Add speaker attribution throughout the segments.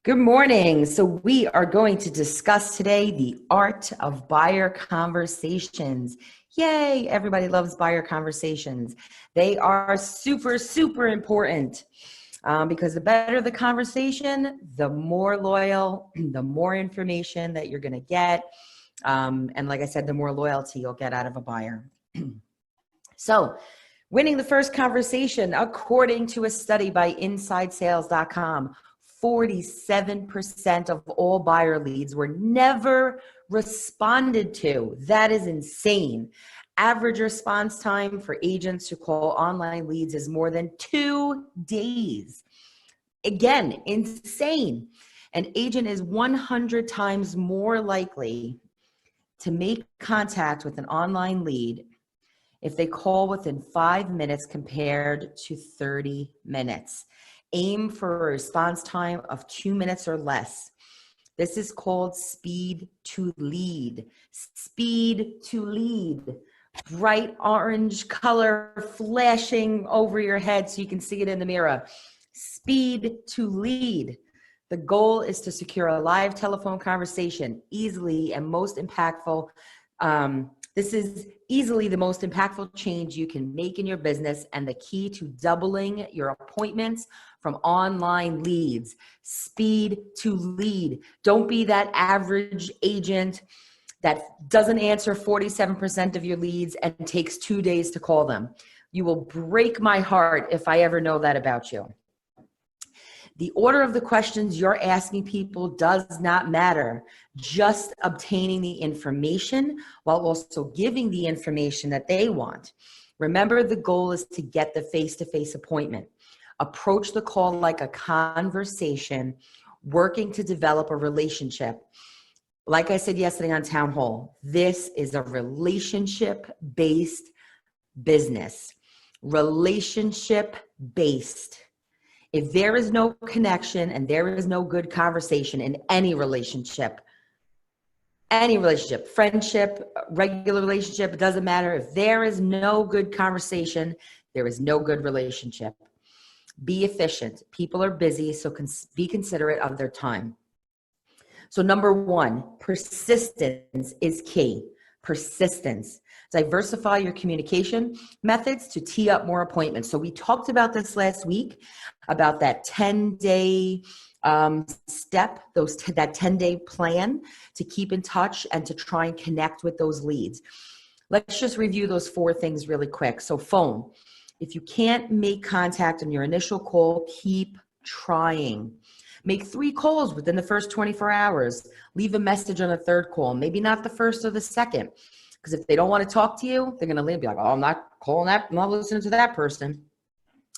Speaker 1: Good morning. So we are going to discuss today the art of buyer conversations. Yay, everybody loves buyer conversations. They are super, super important because the better the conversation, the more loyal, the more information that you're going to get. And like I said, the more loyalty you'll get out of a buyer. So winning the first conversation, according to a study by InsideSales.com, 47% of all buyer leads were never responded to. That is insane. Average response time for agents who call online leads is more than 2 days. Again, insane. An agent is 100 times more likely to make contact with an online lead if they call within 5 minutes compared to 30 minutes. Aim for a response time of 2 minutes or less. This is called speed to lead. Speed to lead. Bright orange color flashing over your head so you can see it in the mirror. Speed to lead. The goal is to secure a live telephone conversation easily and most impactful. This is easily the most impactful change you can make in your business and the key to doubling your appointments from online leads. Speed to lead. Don't be that average agent that doesn't answer 47% of your leads and takes 2 days to call them. You will break my heart if I ever know that about you. The order of the questions you're asking people does not matter. Just obtaining the information while also giving the information that they want. Remember, the goal is to get the face-to-face appointment. Approach the call like a conversation, working to develop a relationship. Like I said yesterday on Town Hall, this is a relationship-based business. Relationship-based. If there is no connection and there is no good conversation in any relationship, friendship, regular relationship, it doesn't matter. If there is no good conversation, there is no good relationship. Be efficient. People are busy, so be considerate of their time. So number one, persistence is key. Persistence. Diversify your communication methods to tee up more appointments. So we talked about this last week, about that 10-day step, that 10-day plan to keep in touch and to try and connect with those leads. Let's just review those 4 things really quick. So phone. If you can't make contact on your initial call, keep trying. Make 3 calls within the first 24 hours. Leave a message on the 3rd call, maybe not the 1st or the 2nd. Because if they don't want to talk to you, they're going to be like, oh, I'm not calling that, I'm not listening to that person.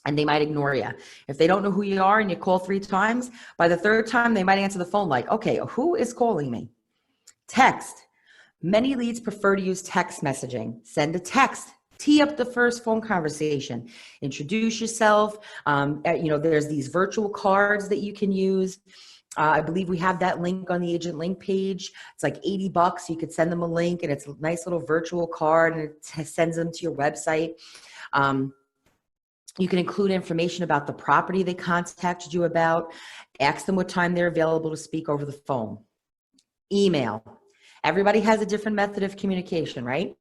Speaker 1: And they might ignore you. If they don't know who you are and you call 3 times, by the 3rd time, they might answer the phone like, okay, who is calling me? Text. Many leads prefer to use text messaging. Send a text. Tee up the first phone conversation. Introduce yourself. There's these virtual cards that you can use. I believe we have that link on the agent link page. It's like $80. You could send them a link and it's a nice little virtual card and it sends them to your website. You can include information about the property they contacted you about. Ask them what time they're available to speak over the phone. Email. Everybody has a different method of communication, right?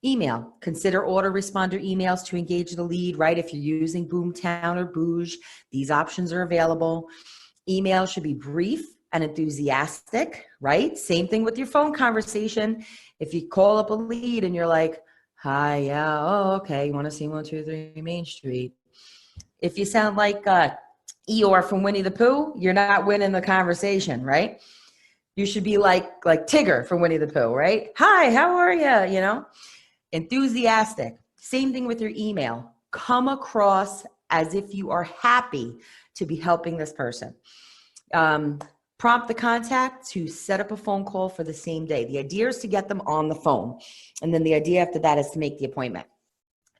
Speaker 1: Email. Consider autoresponder emails to engage the lead, right? If you're using Boomtown or Booge, these options are available. Email should be brief and enthusiastic, right? Same thing with your phone conversation. If you call up a lead and you're like, hi, yeah, oh, okay, you want to see 123 Main Street. If you sound like Eeyore from Winnie the Pooh, you're not winning the conversation, right? You should be like Tigger from Winnie the Pooh, right? Hi, how are you? Enthusiastic. Same thing with your email. Come across as if you are happy to be helping this person. Prompt the contact to set up a phone call for the same day. The idea is to get them on the phone. And then the idea after that is to make the appointment.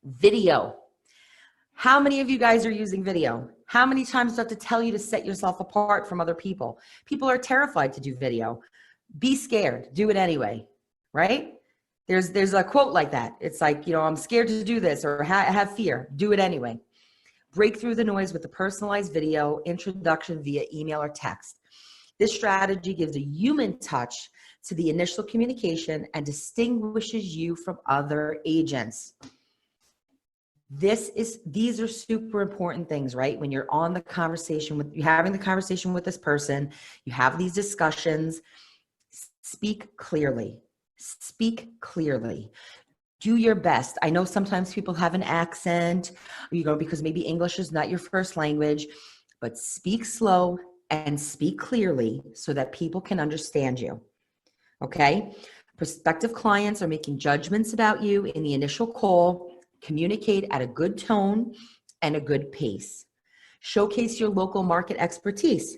Speaker 1: Video. How many of you guys are using video? How many times do I have to tell you to set yourself apart from other people? People are terrified to do video. Be scared. Do it anyway, right? There's a quote like that. It's like, I'm scared to do this or have fear. Do it anyway. Break through the noise with a personalized video introduction via email or text. This strategy gives a human touch to the initial communication and distinguishes you from other agents. These are super important things, right? When you're on the conversation with, you're having the conversation with this person, you have these discussions, speak clearly. Speak clearly. Do your best. I know sometimes people have an accent, because maybe English is not your first language, but speak slow and speak clearly so that people can understand you. Okay? Prospective clients are making judgments about you in the initial call. Communicate at a good tone and a good pace. Showcase your local market expertise.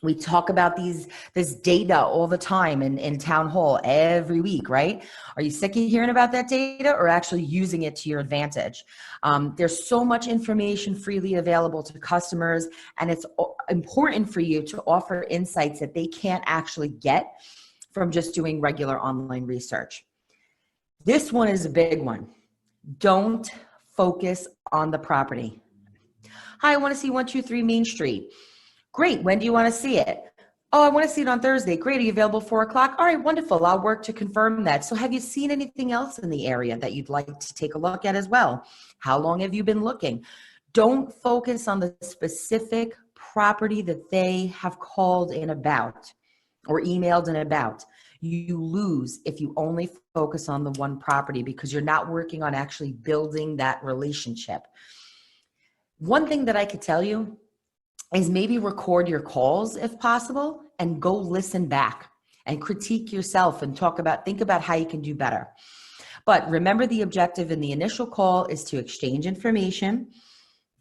Speaker 1: We talk about this data all the time in town hall every week, right? Are you sick of hearing about that data or actually using it to your advantage? There's so much information freely available to customers, and it's important for you to offer insights that they can't actually get from just doing regular online research. This one is a big one. Don't focus on the property. Hi, I want to see 123 Main Street. Great. When do you want to see it? Oh, I want to see it on Thursday. Great. Are you available 4 o'clock? All right, wonderful. I'll work to confirm that. So have you seen anything else in the area that you'd like to take a look at as well? How long have you been looking? Don't focus on the specific property that they have called in about or emailed in about. You lose if you only focus on the one property because you're not working on actually building that relationship. One thing that I could tell you is maybe record your calls if possible and go listen back and critique yourself and think about how you can do better. But remember, the objective in the initial call is to exchange information,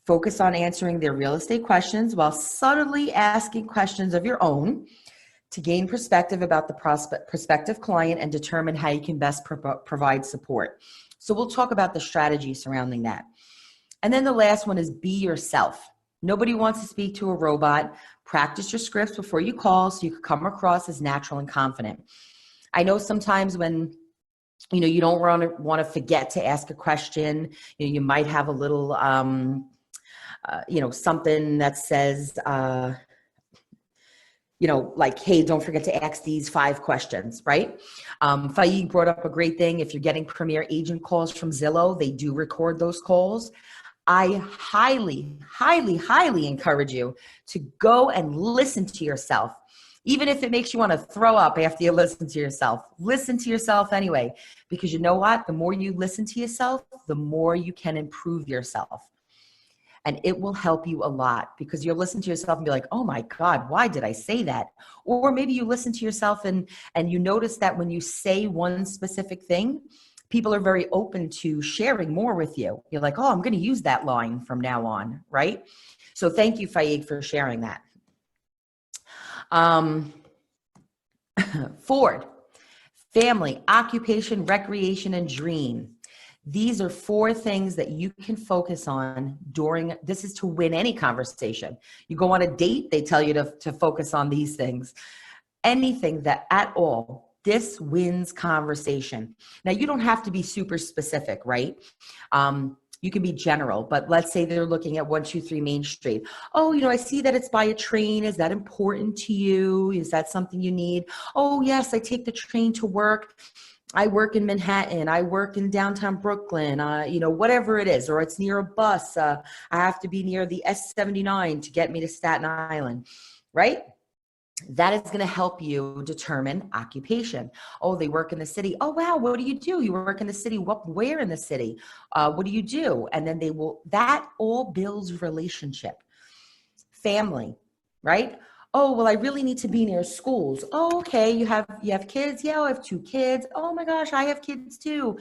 Speaker 1: focus on answering their real estate questions while subtly asking questions of your own to gain perspective about the prospective client and determine how you can best provide support. So we'll talk about the strategy surrounding that. And then the last one is be yourself. Nobody wants to speak to a robot. Practice your scripts before you call so you can come across as natural and confident. I know sometimes when you don't want to forget to ask a question, you might have a little something that says like, hey, don't forget to ask these 5 questions, right? Faik brought up a great thing. If you're getting Premier Agent calls from Zillow, they do record those calls. I highly, highly, highly encourage you to go and listen to yourself. Even if it makes you want to throw up after you listen to yourself anyway, because you know what? The more you listen to yourself, the more you can improve yourself. And it will help you a lot because you'll listen to yourself and be like, oh my God, why did I say that? Or maybe you listen to yourself and you notice that when you say one specific thing, people are very open to sharing more with you. You're like, oh, I'm going to use that line from now on, right? So thank you, Faik, for sharing that. Ford, family, occupation, recreation, and dream. These are 4 things that you can focus on this is to win any conversation. You go on a date, they tell you to focus on these things. Anything that at all, this wins conversation. Now, you don't have to be super specific, right? You can be general, but let's say they're looking at 123 Main Street. Oh, I see that it's by a train. Is that important to you? Is that something you need? Oh, yes, I take the train to work. I work in Manhattan. I work in downtown Brooklyn, whatever it is, or it's near a bus. I have to be near the S79 to get me to Staten Island, right? That is going to help you determine occupation. Oh, they work in the city. Oh, wow. What do you do? You work in the city. Where in the city? What do you do? And then that all builds relationship. Family, right? Oh, well, I really need to be near schools. Oh, okay. You have kids? Yeah, I have 2 kids. Oh my gosh, I have kids too.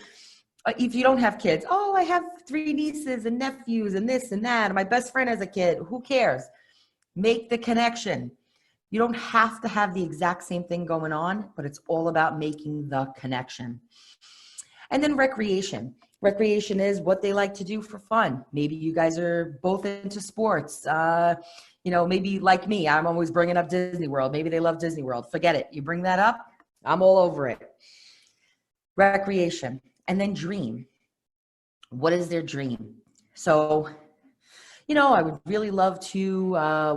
Speaker 1: If you don't have kids, oh, I have 3 nieces and nephews and this and that. And my best friend has a kid. Who cares? Make the connection. You don't have to have the exact same thing going on, but it's all about making the connection. And then recreation. Recreation is what they like to do for fun. Maybe you guys are both into sports. Maybe like me, I'm always bringing up Disney World. Maybe they love Disney World. Forget it. You bring that up, I'm all over it. Recreation. And then dream. What is their dream? So, I would really love to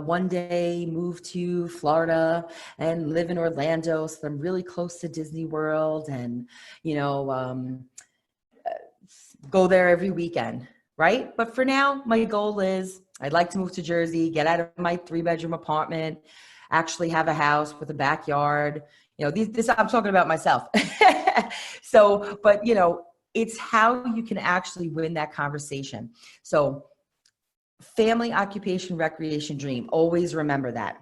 Speaker 1: one day move to Florida and live in Orlando so that I'm really close to Disney World and, you know, go there every weekend, right? But for now, my goal is I'd like to move to Jersey, get out of my 3-bedroom apartment, actually have a house with a backyard. This I'm talking about myself. So, but it's how you can actually win that conversation. So family, occupation, recreation, dream. Always remember that.